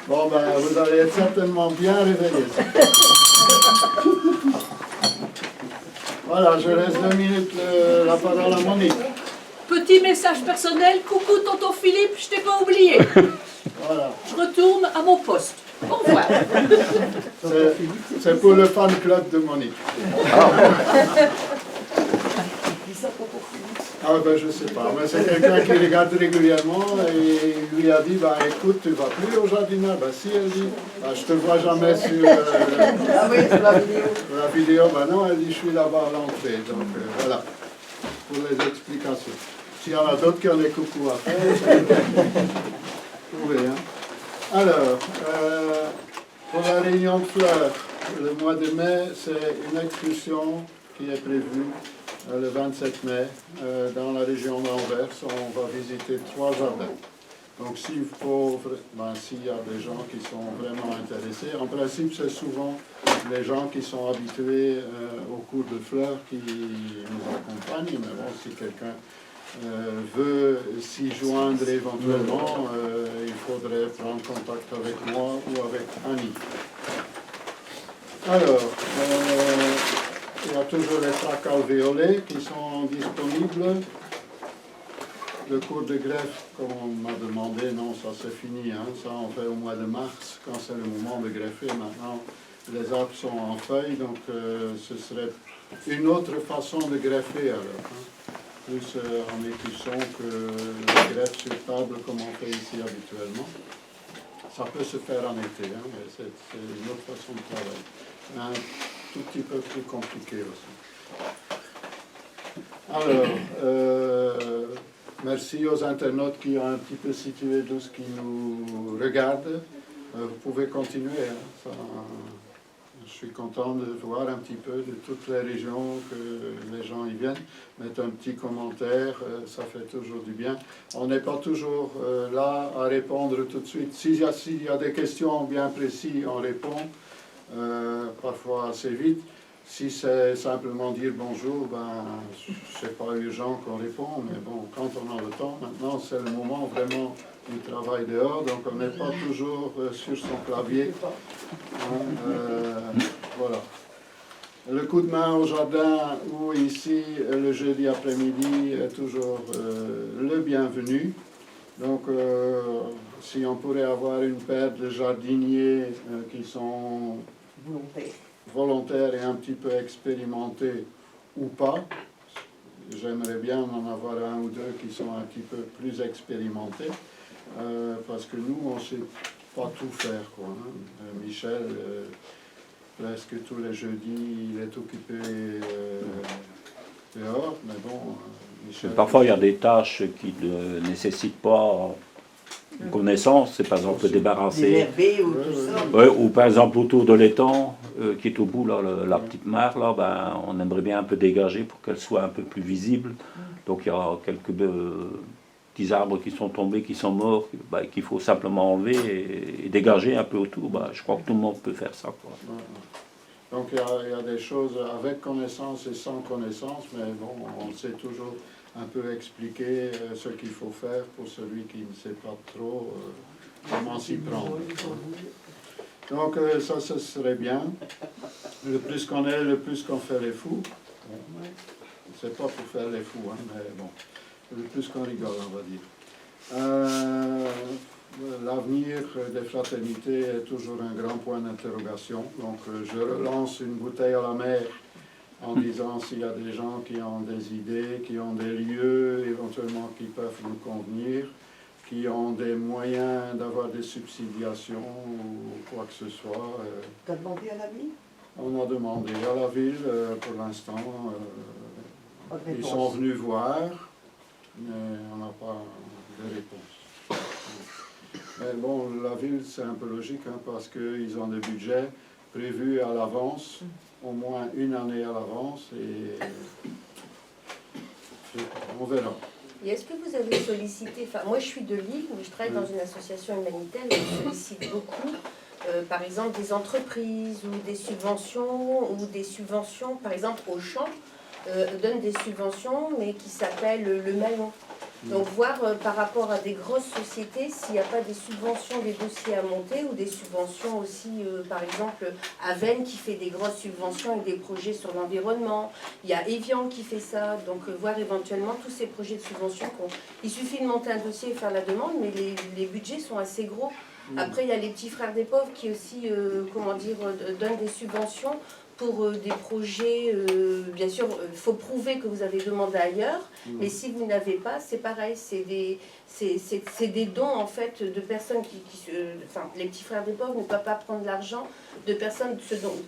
Bon, ben, vous allez être certainement bien réveillés. Voilà, je laisse 2 minutes la parole à Monique. Petit message personnel, coucou tonton Philippe, je t'ai pas oublié. Voilà. Je retourne à mon poste. Au revoir. C'est pour le fan club de Monique. Ah ben je sais pas, mais c'est quelqu'un qui regarde régulièrement et il lui a dit, bah écoute, tu vas plus au jardinage. Bah si, elle dit, bah, je te vois jamais sur la vidéo. Bah non, elle dit, je suis là-bas à l'entrée. Donc voilà, pour les explications. S'il y en a d'autres qui ont des coucous à faire, vous pouvez. Hein. Alors, pour la réunion de fleurs, le mois de mai, c'est une excursion qui est prévue le 27 mai dans la région d'Anvers. On va visiter 3 jardins. Donc s'il y a des gens qui sont vraiment intéressés, en principe c'est souvent les gens qui sont habitués au cours de fleurs qui nous accompagnent, mais bon, si quelqu'un veut s'y joindre éventuellement, il faudrait prendre contact avec moi ou avec Annie. Alors, il y a toujours les plaques alvéolées qui sont disponibles. Le cours de greffe, comme on m'a demandé, non, ça c'est fini. Hein. Ça on fait au mois de mars, quand c'est le moment de greffer. Maintenant, les arbres sont en feuilles, donc ce serait une autre façon de greffer alors. Hein. Plus en écusson que le greffe sur table comme on fait ici habituellement. Ça peut se faire en été, hein, mais c'est une autre façon de travailler. Un tout petit peu plus compliqué aussi. Alors, merci aux internautes qui ont un petit peu situé tout ce qui nous regarde. Vous pouvez continuer. Hein, ça, je suis content de voir un petit peu de toutes les régions que les gens y viennent. Mettre un petit commentaire, ça fait toujours du bien. On n'est pas toujours là à répondre tout de suite. S'il y a des questions bien précises, on répond. Parfois assez vite. Si c'est simplement dire bonjour, ben, c'est pas urgent qu'on répond, mais bon, quand on a le temps, maintenant c'est le moment vraiment du travail dehors, donc on n'est pas toujours sur son clavier. Voilà. Le coup de main au jardin ou ici le jeudi après-midi est toujours le bienvenu. Donc si on pourrait avoir une paire de jardiniers qui sont volontaires et un petit peu expérimentés ou pas, j'aimerais bien en avoir un ou deux qui sont un petit peu plus expérimentés, parce que nous on ne sait pas tout faire, quoi, hein. Michel, presque tous les jeudis, il est occupé dehors, mais bon, Michel... Parfois il y a des tâches qui ne nécessitent pas une connaissance, c'est par exemple débarrasser, ou par exemple autour de l'étang qui est au bout, là, la petite mare, là, ben, on aimerait bien un peu dégager pour qu'elle soit un peu plus visible. Donc il y a quelques petits arbres qui sont tombés, qui sont morts, ben, qu'il faut simplement enlever et dégager un peu autour. Ben, je crois que tout le monde peut faire ça, quoi. Donc il y a des choses avec connaissance et sans connaissance, mais bon, on sait toujours un peu expliquer ce qu'il faut faire pour celui qui ne sait pas trop comment s'y prendre. Donc ça, ce serait bien. Le plus qu'on est, le plus qu'on fait les fous. C'est pas pour faire les fous, hein, mais bon, le plus qu'on rigole, on va dire. L'avenir des fraternités est toujours un grand point d'interrogation. Donc je relance une bouteille à la mer en disant s'il y a des gens qui ont des idées, qui ont des lieux éventuellement qui peuvent nous convenir, qui ont des moyens d'avoir des subsidiations ou quoi que ce soit. Tu as demandé à la ville? On a demandé à la ville pour l'instant. Ils sont venus voir, mais on n'a pas de réponse. Mais bon, la ville, c'est un peu logique, hein, parce qu'ils ont des budgets prévus à l'avance, au moins une année à l'avance, et on verra. Et est-ce que vous avez sollicité, enfin moi je suis de Lille, mais je travaille dans une association humanitaire et je sollicite beaucoup, par exemple des entreprises ou des subventions, par exemple Auchan donne des subventions, mais qui s'appellent le maillon. Donc voir par rapport à des grosses sociétés s'il n'y a pas des subventions, des dossiers à monter ou des subventions aussi, par exemple Aven qui fait des grosses subventions avec des projets sur l'environnement. Il y a Evian qui fait ça, donc voir éventuellement tous ces projets de subvention. Il suffit de monter un dossier et faire la demande, mais les budgets sont assez gros. Après, il y a les petits frères des pauvres qui aussi, donnent des subventions pour des projets. Bien sûr, il faut prouver que vous avez demandé ailleurs, mais si vous n'avez pas, c'est pareil. C'est des dons, en fait, de personnes les petits frères des pauvres ne peuvent pas prendre l'argent de personnes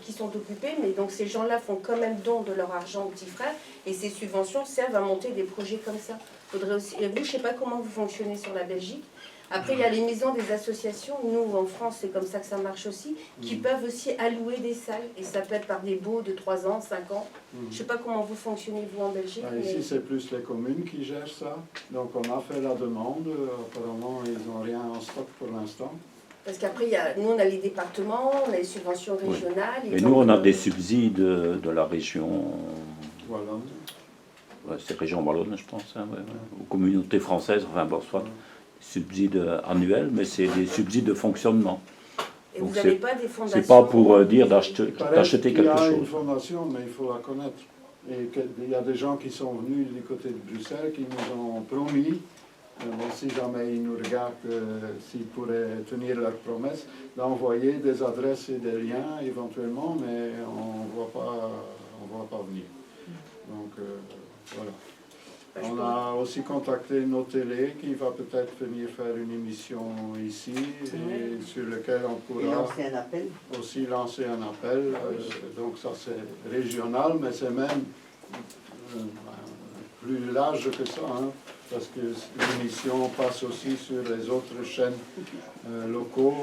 qui sont occupées, mais donc ces gens-là font quand même don de leur argent aux petits frères, et ces subventions servent à monter des projets comme ça. Faudrait aussi, et vous, je ne sais pas comment vous fonctionnez sur la Belgique. Après, il y a les maisons des associations, nous en France c'est comme ça que ça marche aussi, qui peuvent aussi allouer des salles, et ça peut être par des baux de 3 ans, 5 ans. Je ne sais pas comment vous fonctionnez vous en Belgique. Ici c'est plus les communes qui gèrent ça, donc on a fait la demande, apparemment ils n'ont rien en stock pour l'instant. Parce qu'après, nous on a les départements, on a les subventions régionales. Et nous on a des subsides de la région... Voilà. Ouais, c'est région wallonne, je pense, hein, aux communautés françaises, enfin bon, soit subsides annuels, mais c'est des subsides de fonctionnement. Et donc vous n'avez pas des fondations? C'est pas pour dire d'acheter quelque Il y a chose. une fondation, mais il faut la connaître. Et il y a des gens qui sont venus du côté de Bruxelles qui nous ont promis, si jamais ils nous regardent, s'ils pourraient tenir leurs promesses, d'envoyer des adresses et des liens éventuellement, mais on ne voit pas venir. Donc voilà. On a aussi contacté nos télés qui va peut-être venir faire une émission ici et sur lequel on pourra aussi lancer un appel. Donc ça c'est régional, mais c'est même plus large que ça, hein, parce que l'émission passe aussi sur les autres chaînes locaux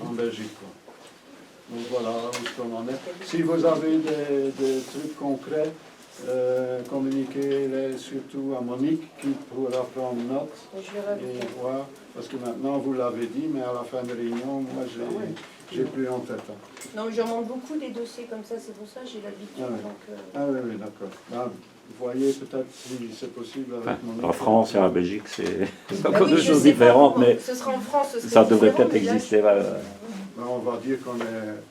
en Belgique. Donc voilà où on en est. Si vous avez des trucs concrets, communiquez-les surtout à Monique qui pourra prendre note et voir, parce que maintenant vous l'avez dit, mais à la fin de réunion, moi j'ai plus en tête. Non, je monte beaucoup des dossiers comme ça, c'est pour ça que j'ai l'habitude. Oui, d'accord. Ben, vous voyez peut-être si c'est possible avec Monique. En France et en Belgique, c'est encore deux choses différentes, mais ce sera en France, ça devrait peut-être exister. Ben, on va dire qu'on est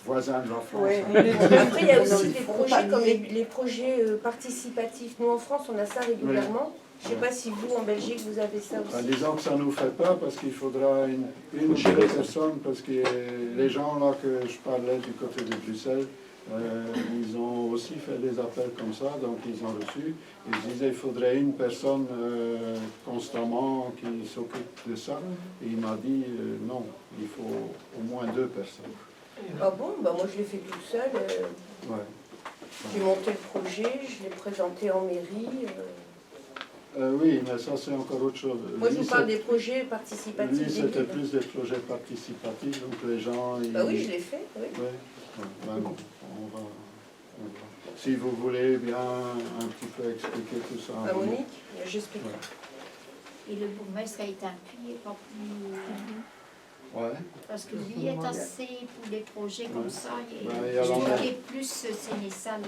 voisins de la France. Ouais. Après, il y a aussi des projets comme les projets participatifs. Nous, en France, on a ça régulièrement. Je ne sais pas si vous, en Belgique, vous avez ça aussi. Disons que ça ne nous fait pas parce qu'il faudra une ou deux personnes, parce que les gens là que je parlais du côté de Bruxelles, ils ont aussi fait des appels comme ça, donc ils ont reçu. Ils disaient qu'il faudrait une personne constamment qui s'occupe de ça. Et il m'a dit non, il faut au moins 2 personnes. Ah bon, bah moi je l'ai fait toute seule. J'ai monté le projet, je l'ai présenté en mairie. Oui, mais ça c'est encore autre chose. Moi je vous parle des projets participatifs. Lui c'était plus des projets participatifs, donc les gens... Bah oui, je l'ai fait, oui. Ben, on va. Si vous voulez bien un petit peu expliquer tout ça. À Monique, j'expliquerai. Et le bourgmestre a été appuyé par plus... Ouais. Parce que lui est assez pour des projets comme ça, il est plus Sénéchal.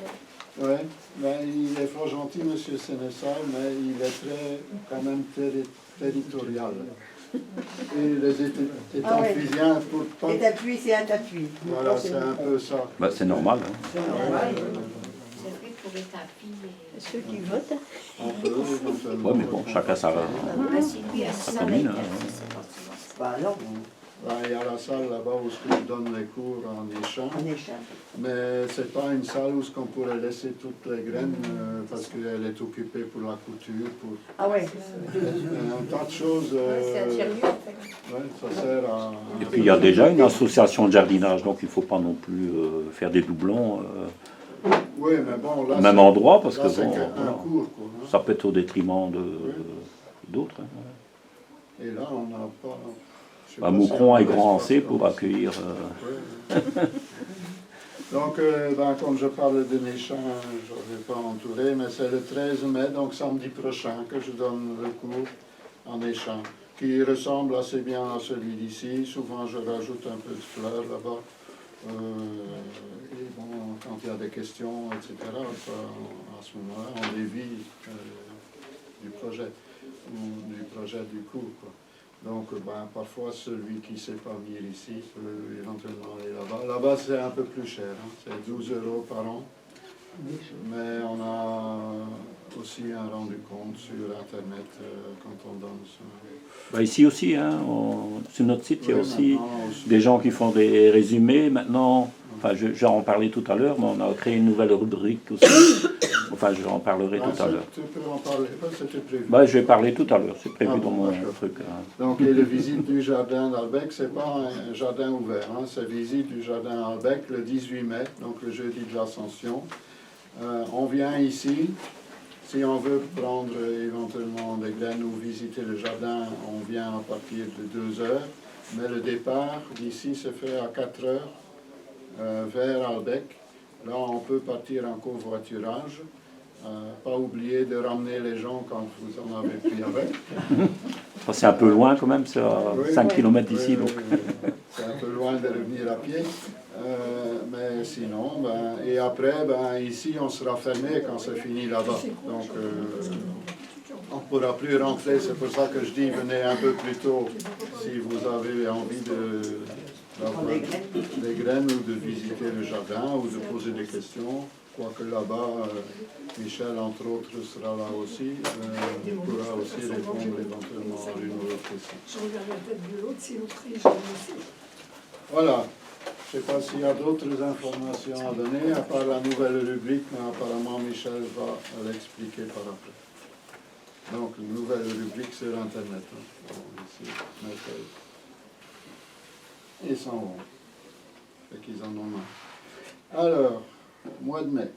Oui, ben, il est fort gentil, M. Sénéchal, mais il est quand même territorial. Et les étamphysiens, pour pas... Et appui, c'est un appui. Voilà, c'est un peu ça. Bah, c'est normal. Hein. C'est normal. C'est vrai pour les tapis. Ceux qui votent. On peut, éventuellement. Oui, mais bon, chacun sa C'est lui à ça. commune. Bah non. Ben, il y a la salle là-bas où je donne les cours en échange. Mais ce n'est pas une salle où on pourrait laisser toutes les graines parce qu'elle est occupée pour la couture. Ah ouais. Un tas de choses. C'est un tiers-lieu en fait. Ouais, ça sert à... Et puis il y a déjà une association de jardinage, donc il ne faut pas non plus faire des doublons Oui, mais bon, là, au même endroit, parce là, que c'est bon, un cours, quoi, hein. ça peut être au détriment d'autres. Hein. Et là, on n'a pas... Moucron est grand assez pour accueillir... Donc, comme je parle de Néchamps, je ne vais pas entourer, mais c'est le 13 mai, donc samedi prochain, que je donne le cours en Néchamps, qui ressemble assez bien à celui d'ici. Souvent, je rajoute un peu de fleurs là-bas. Et bon, quand il y a des questions, etc., à ce moment-là, on dévie du projet. ou du projet du cours, quoi. Donc, parfois, celui qui ne sait pas venir ici peut éventuellement aller là-bas. Là-bas, c'est un peu plus cher, hein. C'est 12 € par an. Mais on a aussi un rendu compte sur Internet quand on donne ça. Ici aussi, hein, sur notre site, il y a Oui, aussi aussi des gens qui font des résumés. Maintenant, enfin, j'en parlais tout à l'heure, mais on a créé une nouvelle rubrique aussi. Enfin, j'en parlerai tout à l'heure. Tu peux en parler, c'était prévu. Je vais parler tout à l'heure, c'est prévu dans mon truc. Hein. Donc, et la visite du jardin d'Albec, c'est pas un jardin ouvert, hein, c'est visite du jardin d'Albec le 18 mai, donc le jeudi de l'Ascension. On vient ici, si on veut prendre éventuellement des graines ou visiter le jardin, on vient à partir de 2 heures, mais le départ d'ici se fait à 4 heures vers Albec. Là, on peut partir en covoiturage. Pas oublier de ramener les gens quand vous en avez pris avec. C'est un peu loin quand même, c'est à 5 km d'ici. Oui, c'est un peu loin de revenir à pied. Mais sinon, et après, ici, on sera fermé quand c'est fini là-bas. Donc, on ne pourra plus rentrer. C'est pour ça que je dis, venez un peu plus tôt si vous avez envie d'avoir des graines ou de visiter le jardin ou de poser des questions. Quoique là-bas, Michel, entre autres, sera là aussi. Il pourra aussi répondre éventuellement à l'une ou l'autre question. Je regarde la tête de l'autre, si l'autre est, je aussi. Voilà. Je ne sais pas s'il y a d'autres informations à donner, à part la nouvelle rubrique, mais apparemment Michel va l'expliquer par après. Donc, une nouvelle rubrique sur Internet. Hein. Bon, ici, ils s'en vont. Fait qu'ils en ont marre. Alors, mois de mai.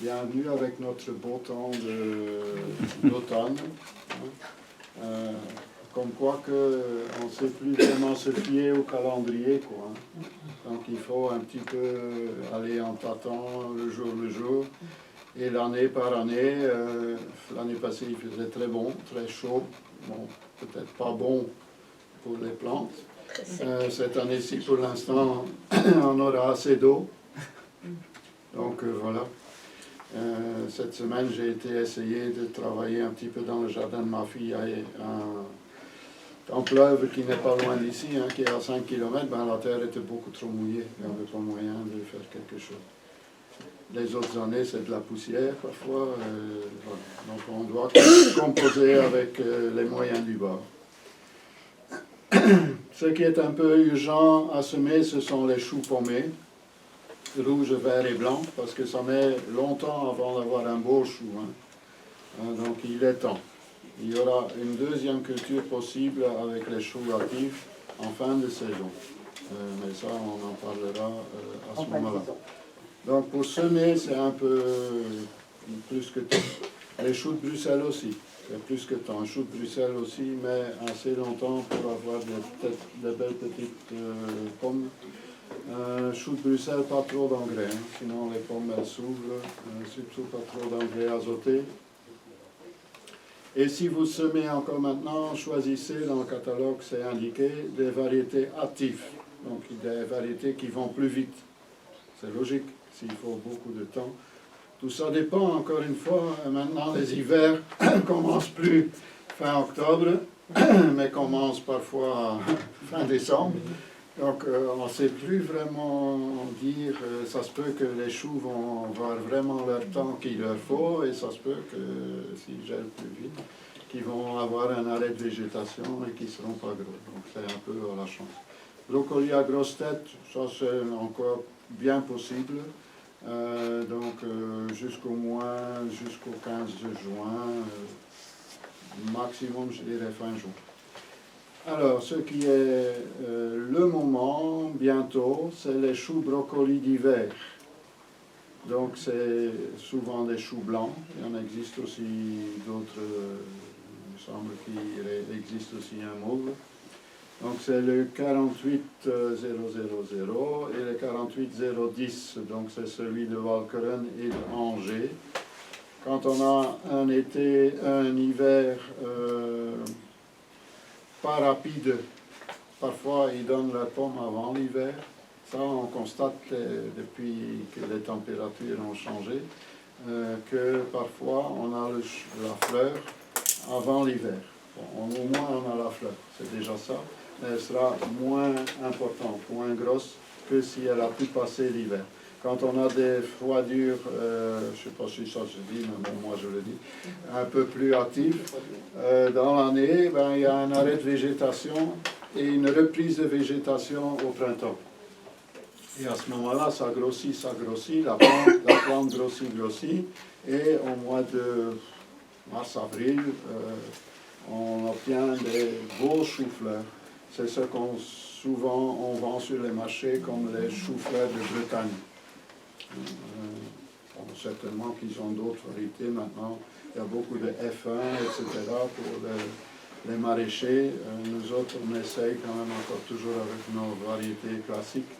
Bienvenue avec notre beau temps d'automne. Hein. Comme quoi on ne sait plus vraiment se fier au calendrier, quoi. Hein. Donc il faut un petit peu aller en tâtant le jour. Et l'année par année, l'année passée il faisait très bon, très chaud. Bon, peut-être pas bon pour les plantes. Cette année-ci, pour l'instant, on aura assez d'eau. Donc voilà. Cette semaine, j'ai été essayer de travailler un petit peu dans le jardin de ma fille en Pleuve, qui n'est pas loin d'ici, hein, qui est à 5 km. La terre était beaucoup trop mouillée. Il n'y avait pas moyen de faire quelque chose. Les autres années, c'est de la poussière parfois. Voilà. Donc on doit composer avec les moyens du bord. Ce qui est un peu urgent à semer, ce sont les choux pommés. Rouge, vert et blanc, parce que ça met longtemps avant d'avoir un beau chou. Hein. Donc il est temps. Il y aura une deuxième culture possible avec les choux actifs en fin de saison. Mais ça, on en parlera à ce moment-là. Donc pour semer, c'est un peu plus que temps. Les choux de Bruxelles aussi, c'est plus que temps. Un chou de Bruxelles aussi met assez longtemps pour avoir des belles petites pommes. Chou de Bruxelles, pas trop d'engrais, hein. Sinon les pommes elles s'ouvrent, surtout pas trop d'engrais azotés. Et si vous semez encore maintenant, choisissez dans le catalogue, c'est indiqué, des variétés hâtives, donc des variétés qui vont plus vite. C'est logique, s'il faut beaucoup de temps. Tout ça dépend, encore une fois, maintenant les hivers commencent plus fin octobre, mais commencent parfois fin décembre. Donc on ne sait plus vraiment dire, ça se peut que les choux vont avoir vraiment le temps qu'il leur faut, et ça se peut que s'ils gèlent plus vite, qu'ils vont avoir un arrêt de végétation et qu'ils ne seront pas gros. Donc c'est un peu à la chance. Brocoli à grosse tête, ça c'est encore bien possible. Jusqu'au 15 juin, maximum je dirais fin juin. Alors, ce qui est le moment, bientôt, c'est les choux brocolis d'hiver. Donc, c'est souvent des choux blancs. Il y en existe aussi d'autres, il me semble qu'il existe aussi un mauve. Donc, c'est le 48000 et le 48010. Donc, c'est celui de Walcheren et de Angers. Quand on a un hiver pas rapide, parfois ils donnent la pomme avant l'hiver. Ça, on constate depuis que les températures ont changé, que parfois on a la fleur avant l'hiver. Bon, au moins on a la fleur, c'est déjà ça, mais elle sera moins importante, moins grosse que si elle a pu passer l'hiver. Quand on a des froidures, je ne sais pas si ça se dit, mais bon, moi je le dis, un peu plus hâtives, dans l'année, ben, il y a un arrêt de végétation et une reprise de végétation au printemps. Et à ce moment-là, ça grossit, la plante grossit, et au mois de mars-avril, on obtient des beaux choux-fleurs. C'est ce qu'on souvent on vend sur les marchés comme les choux-fleurs de Bretagne. Bon, certainement qu'ils ont d'autres variétés maintenant. Il y a beaucoup de F1, etc. pour les maraîchers. Nous autres, on essaye quand même encore toujours avec nos variétés classiques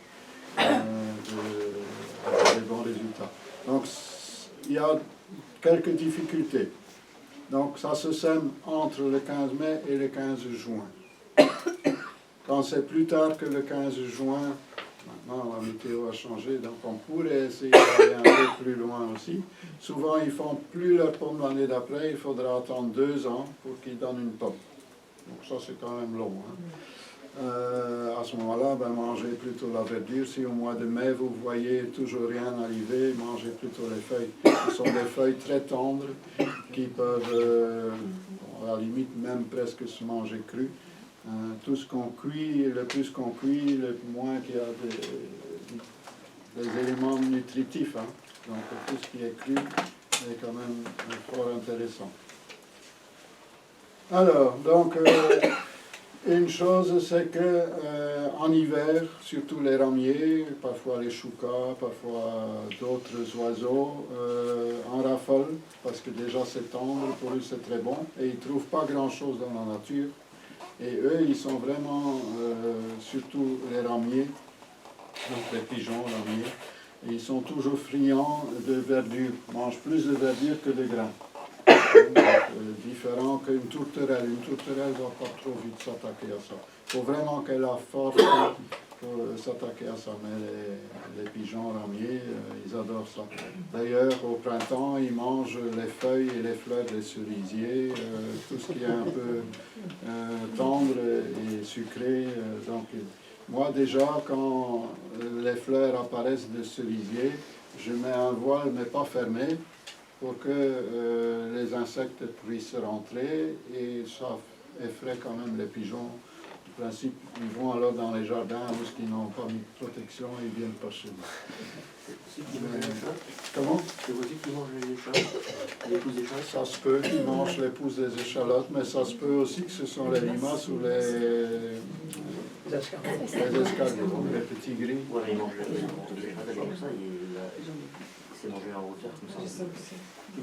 d'avoir des bons résultats. Donc, il y a quelques difficultés. Donc, ça se sème entre le 15 mai et le 15 juin. Quand c'est plus tard que le 15 juin, maintenant la météo a changé, donc on pourrait essayer d'aller un peu plus loin aussi. Souvent, ils ne font plus leur pomme l'année d'après, il faudra attendre 2 ans pour qu'ils donnent une pomme. Donc ça, c'est quand même long. À ce moment-là, ben, mangez plutôt la verdure. Si au mois de mai, vous voyez toujours rien arriver, mangez plutôt les feuilles. Ce sont des feuilles très tendres qui peuvent, à la limite, même presque se manger crues. Tout ce qu'on cuit, le plus qu'on cuit, le moins qu'il y a des éléments nutritifs. Donc tout ce qui est cru est quand même fort intéressant. Alors, donc, une chose, c'est que en hiver, surtout les ramiers, parfois les choucas, parfois d'autres oiseaux, en raffolent, parce que déjà c'est tendre, pour eux c'est très bon, et ils ne trouvent pas grand-chose dans la nature. Et eux, ils sont vraiment, surtout les ramiers, donc les pigeons ramiers, et ils sont toujours friands de verdure, mangent plus de verdure que de grains. Donc, différent qu'une tourterelle. Une tourterelle ne va pas trop vite s'attaquer à ça. Il faut vraiment qu'elle a force pour s'attaquer à ça. Mais les pigeons ramiers, ils adorent ça. D'ailleurs, au printemps, ils mangent les feuilles et les fleurs des cerisiers, tout ce qui est un peu tendre et sucré. Donc, moi, déjà, quand les fleurs apparaissent de cerisier, je mets un voile, mais pas fermé, pour que les insectes puissent rentrer, et ça effraie quand même les pigeons. En principe, ils vont alors dans les jardins où ils n'ont pas mis de protection et ils viennent pas chez nous. Comment? C'est possible qu'ils mangent les échalotes, les pousses d'échalotes? Ça se peut qu'ils mangent les pousses des échalotes, mais ça se peut aussi que ce sont les limaces ou les escargots, les petits gris. Ouais, ils mangent les échalotes comme ça, c'est mangé en hauteur comme ça.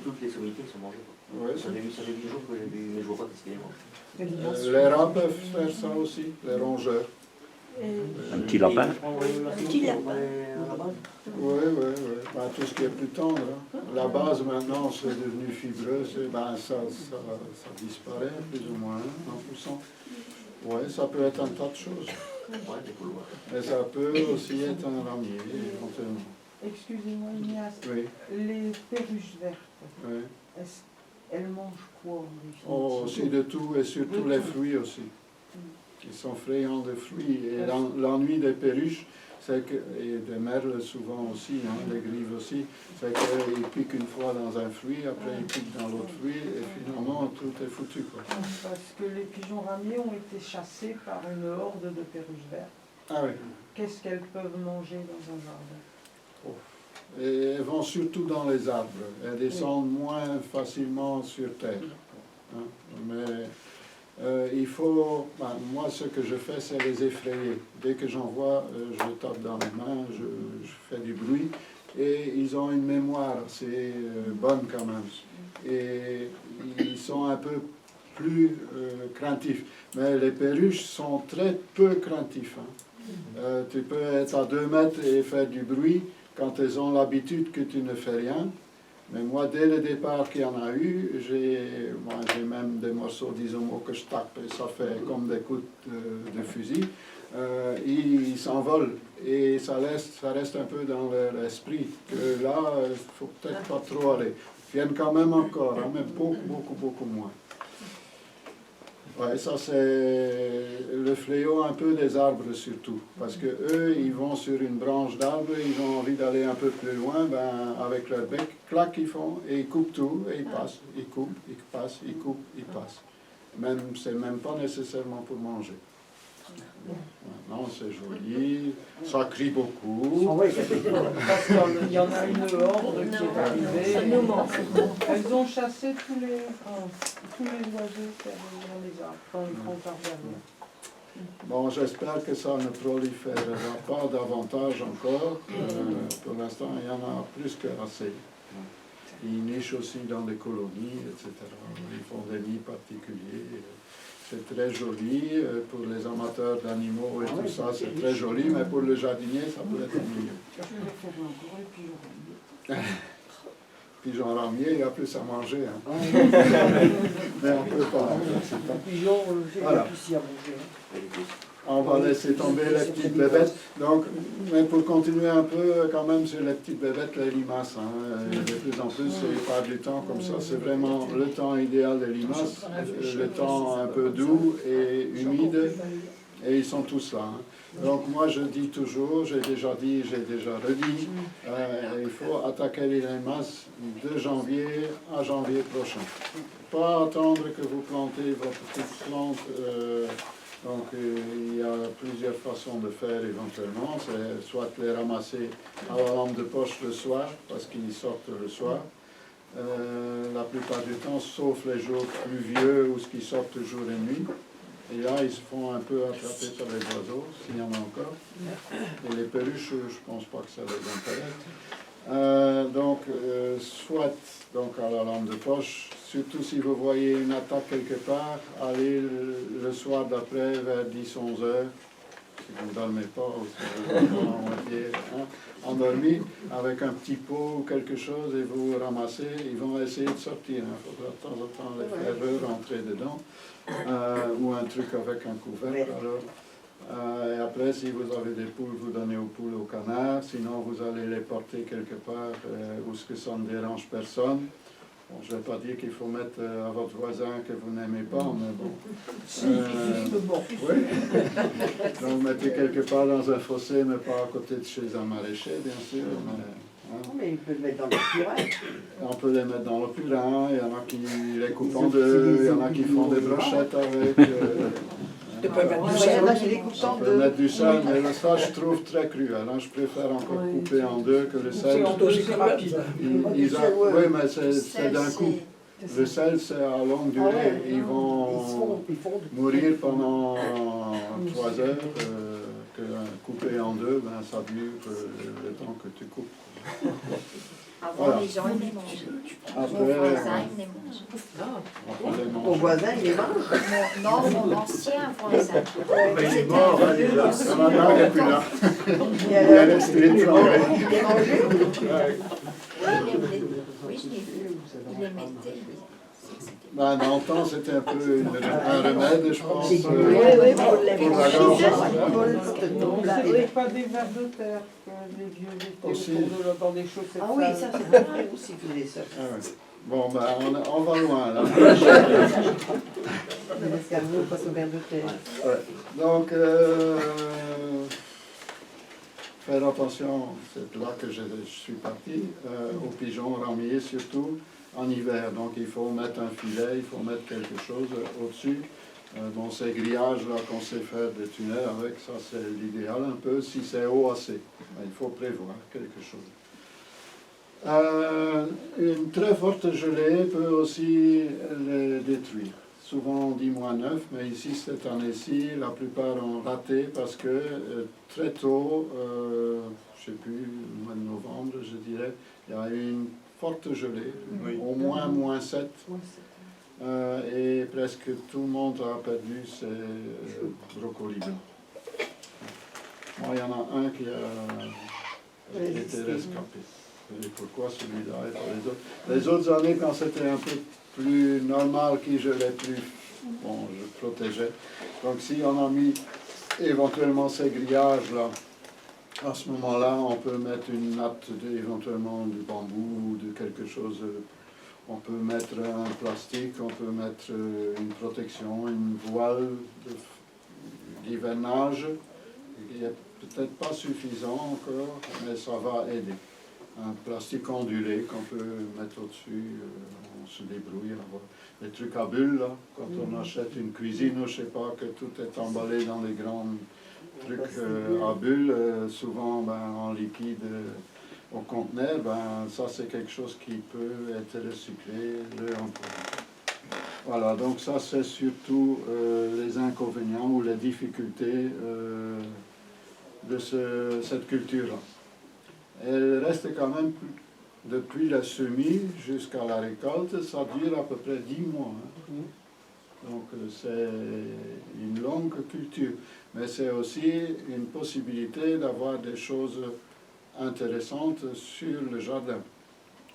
Toutes les sommités sont mangées. Ouais, ça fait 10 jours que j'ai vu, mais je vois pas qu'est-ce qu'ils mangent. les rats peuvent faire ça aussi, les rongeurs. Un petit lapin. Un petit lapin. Oui. Ben, tout ce qui est plus tendre. La base maintenant c'est devenu fibreux, ben, ça disparaît plus ou moins en poussant. Oui, ça peut être un tas de choses. Et ça peut aussi être un ramier éventuellement. Excusez-moi, Ignace. Oui. Les perruches vertes, Oui. elles mangent quoi en définitive? Oh, aussi de tout, et surtout les fruits aussi. Ils sont friands de fruits. Et l'ennui des perruches, c'est que, et des merles souvent aussi, des grives aussi, c'est qu'ils piquent une fois dans un fruit, après ils piquent dans l'autre fruit, et finalement tout est foutu, quoi. Parce que les pigeons ramiers ont été chassés par une horde de perruches vertes. Ah oui. Qu'est-ce qu'elles peuvent manger dans un jardin? Et elles vont surtout dans les arbres. Elles descendent moins facilement sur terre. Mais il faut... moi, ce que je fais, c'est les effrayer. Dès que j'en vois, je tape dans les mains, je fais du bruit. Et ils ont une mémoire assez bonne quand même. Et ils sont un peu plus craintifs. Mais les perruches sont très peu craintifs. Tu peux être à 2 mètres et faire du bruit quand elles ont l'habitude que tu ne fais rien. Mais moi, dès le départ qu'il y en a eu, j'ai même des morceaux d'isomo que je tape et ça fait comme des coups de fusil. Ils s'envolent et ça reste un peu dans leur esprit que là, il ne faut peut-être pas trop aller. Ils viennent quand même encore, mais beaucoup moins. Ouais, ça c'est le fléau un peu des arbres surtout, parce que eux, ils vont sur une branche d'arbre, ils ont envie d'aller un peu plus loin, ben avec leur bec, clac, ils font et ils coupent tout et ils passent, ils coupent, ils passent, ils coupent, ils passent. Même c'est même pas nécessairement pour manger. Non, c'est joli, ça crie beaucoup. Ah oui, Parce qu'il y en a une horde qui est arrivée. ça nous manque. Elles ont chassé tous les oiseaux qui avaient dans les arbres, dans les grands arbres derniers. Bon, j'espère que ça ne proliférera pas davantage encore. Pour l'instant, il y en a plus que assez. Ils nichent aussi dans des colonies, etc. Ils font des nids particuliers. C'est très joli pour les amateurs d'animaux et tout ça, c'est très joli, mais pour le jardinier, ça peut être ennuyeux. Pigeon ramier, il y a plus à manger. Hein. Mais on ne peut pas. Pigeon, Voilà. plus à manger. On va laisser tomber les petites bébêtes. Donc, mais pour continuer un peu quand même sur les petites bébêtes, les limaces, de plus en plus, c'est pas du temps comme ça, c'est vraiment le temps idéal des limaces, le temps un peu doux et humide, et ils sont tous là. Hein. Donc moi je dis toujours, j'ai déjà dit, j'ai déjà redit, il faut attaquer les limaces de janvier à janvier prochain. Pas attendre que vous plantez votre petite plante. Donc il y a plusieurs façons de faire éventuellement, c'est soit les ramasser à la lampe de poche le soir, parce qu'ils sortent le soir, la plupart du temps, sauf les jours pluvieux ou ce qui sortent jour et nuit. Et là, ils se font un peu attraper par les oiseaux, s'il y en a encore. Et les perruches, je ne pense pas que ça les intéresse. Soit donc à la lampe de poche, surtout si vous voyez une attaque quelque part, allez le soir d'après vers 10-11 heures, si vous ne dormez pas, ou si vous êtes en moitié endormi, avec un petit pot ou quelque chose et vous ramassez, ils vont essayer de sortir. Il faudra de temps en temps les faire rentrer dedans, ou un truc avec un couvercle. Alors. Et après, si vous avez des poules, vous donnez aux poules, aux canards. Sinon, vous allez les porter quelque part où ce que ça ne dérange personne. Bon, je ne vais pas dire qu'il faut mettre à votre voisin que vous n'aimez pas, mais bon. Oui. Donc, mettez quelque part dans un fossé, mais pas à côté de chez un maraîcher, bien sûr. Mais il peut le mettre dans le purin. On peut les mettre dans le purin, il y en a qui les coupent en deux, il y en a qui font des brochettes avec. Tu peux mettre du sel. On peut mettre du sel, mais le ça je trouve très cruel. Hein. Je préfère encore couper en deux que le sel. C'est rapide. Oui, mais c'est d'un coup. Le sel, c'est à longue durée. Ils vont mourir pendant 3 heures. Que couper en deux, ben, ça dure le temps que tu coupes. Avant, Voilà. les gens, ils les mangeaient. Après, Mon voisin, il les mangeait. on peut les Ton manger. voisin, il les mange. Non, mon ancien voisin. Mais il est mort, hein, déjà. Ça maintenant, il n'est plus là. Il Il est resté planté. est mangé. Oui, je l'ai vu. Il les mettait. Ben, dans le temps, c'était un peu un remède, je pense, Oui, pour la gorge. C'était pas des vers de terre que les vieux mettaient Aussi. autour dans des chaussettes. Ah oui, ça c'est pas mal aussi que les sœurs. Ah ouais. Bon, ben, on va loin, là. L'escargot passe au vers de terre. Ouais. Donc, faire attention, c'est là que je suis parti, aux pigeons ramiers surtout, en hiver. Donc, il faut mettre un filet, il faut mettre quelque chose au-dessus. Bon, ces grillages-là qu'on sait faire des tunnels avec, ça c'est l'idéal un peu, si c'est haut assez. Il faut prévoir quelque chose. Une très forte gelée peut aussi les détruire. Souvent on dit -9, mais ici cette année-ci, la plupart ont raté parce que très tôt, je ne sais plus, le mois de novembre je dirais, il y a eu une forte gelée, au moins -7. Et presque tout le monde a perdu ses brocolis. Moi, il y en a un qui a été rescapé. Et pourquoi celui-là et pas les autres? Les autres années, quand c'était un peu plus normal, qui gelait plus, bon, je protégeais. Donc si on a mis éventuellement ces grillages-là, à ce moment-là, on peut mettre une natte, éventuellement du bambou ou de quelque chose On peut mettre un plastique, on peut mettre une protection, une voile d'hivernage. Il n'est peut-être pas suffisant encore, mais ça va aider. Un plastique ondulé qu'on peut mettre au-dessus, on se débrouille. Les trucs à bulles, là, quand on achète une cuisine ou je sais pas, que tout est emballé dans des grands trucs à bulles, souvent en liquide au conteneur, ça c'est quelque chose qui peut être recyclé, réemployé. Voilà, donc ça c'est surtout les inconvénients ou les difficultés de cette culture-là. Elle reste quand même, depuis la semis jusqu'à la récolte, ça dure à peu près 10 mois. Hein. Donc c'est une longue culture, mais c'est aussi une possibilité d'avoir des choses intéressantes sur le jardin.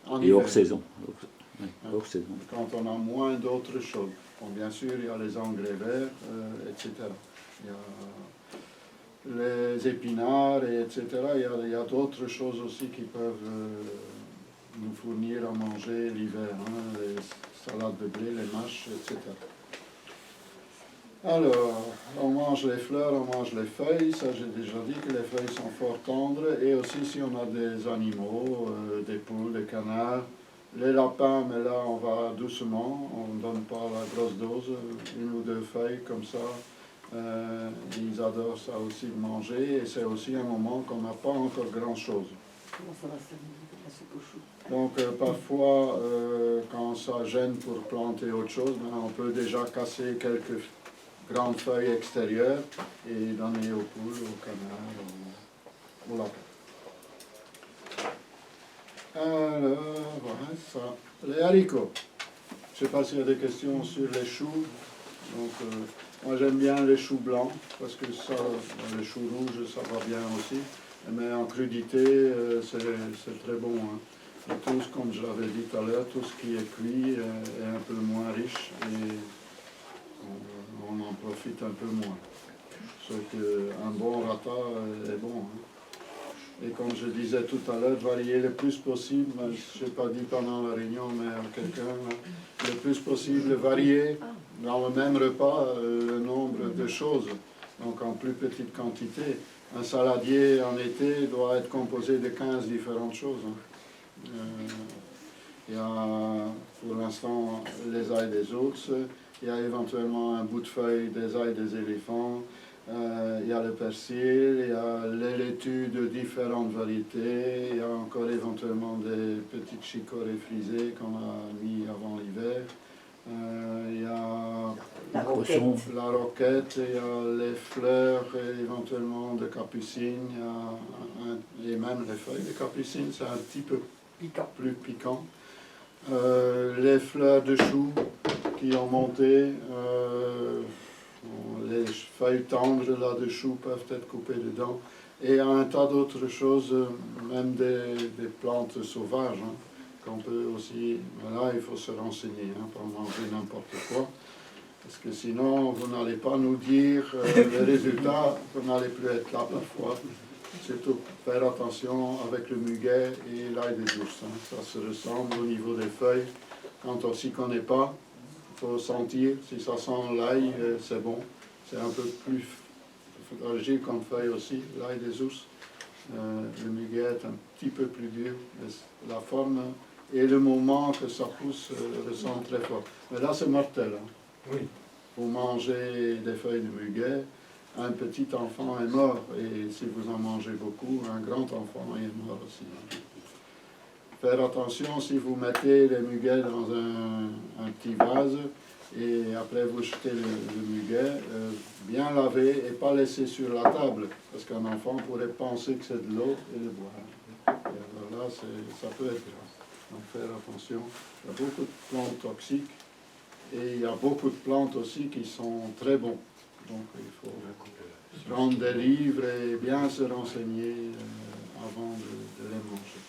En Et hiver. hors saison. Hors saison. Quand on a moins d'autres choses. Bon, bien sûr, il y a les engrais verts, etc. Il y a les épinards, etc. Il y a d'autres choses aussi qui peuvent nous fournir à manger l'hiver. Hein, les salades de blé, les mâches, etc. Alors, on mange les fleurs, on mange les feuilles, ça j'ai déjà dit que les feuilles sont fort tendres, et aussi si on a des animaux, des poules, des canards, les lapins, mais là on va doucement, on ne donne pas la grosse dose, 1 ou 2 feuilles comme ça, ils adorent ça aussi de manger, et c'est aussi un moment qu'on n'a pas encore grand chose. Comment ça va s'amuser, la soupe aux choux? Donc parfois, quand ça gêne pour planter autre chose, on peut déjà casser quelques grandes feuilles extérieures et donner aux poules, aux canards, aux lapins. Alors, voilà ça. Les haricots. Je ne sais pas s'il y a des questions sur les choux. Donc, moi j'aime bien les choux blancs, parce que ça, les choux rouges, ça va bien aussi. Mais en crudité, c'est très bon. Hein. Et tout, comme je l'avais dit tout à l'heure, tout ce qui est cuit est un peu moins riche et on en profite un peu moins. Sauf qu'un bon rata est bon. Hein. Et comme je disais tout à l'heure, varier le plus possible, je n'ai pas dit pendant la réunion, mais à quelqu'un, le plus possible varier dans le même repas le nombre de choses, donc en plus petite quantité. Un saladier en été doit être composé de 15 différentes choses. Il y a pour l'instant les ailes des ours, il y a éventuellement un bout de feuille des ailes des éléphants, il y a le persil, il y a les laitues de différentes variétés, il y a encore éventuellement des petites chicorées frisées qu'on a mis avant l'hiver. Il y a La roquette, il y a les fleurs éventuellement de capucine, et même les feuilles de capucine, c'est un petit peu plus piquant. Les fleurs de choux qui ont monté, les feuilles tendres là, de choux peuvent être coupées dedans, et un tas d'autres choses, même des plantes sauvages, hein, qu'on peut aussi, là il faut se renseigner, hein, pour manger n'importe quoi, parce que sinon vous n'allez pas nous dire les résultats, vous n'allez plus être là parfois. Surtout faire attention avec le muguet et l'ail des ours, hein. Ça se ressemble au niveau des feuilles, quand on s'y connaît pas, il faut sentir, si ça sent l'ail, c'est bon. C'est un peu plus fragile comme feuille aussi, l'ail des ours. Le muguet est un petit peu plus dur, mais la forme et le moment que ça pousse ressemblent très fort. Mais là c'est mortel. Hein. Oui. Vous mangez des feuilles de muguet, un petit enfant est mort, et si vous en mangez beaucoup, un grand enfant est mort aussi. Faire attention si vous mettez les muguets dans un petit vase, et après vous jetez le muguet, bien laver et pas laisser sur la table, parce qu'un enfant pourrait penser que c'est de l'eau et le boire. Et alors là, ça peut être grave. Donc faire attention. Il y a beaucoup de plantes toxiques, et il y a beaucoup de plantes aussi qui sont très bons. Donc il faut prendre des livres et bien se renseigner avant de les manger.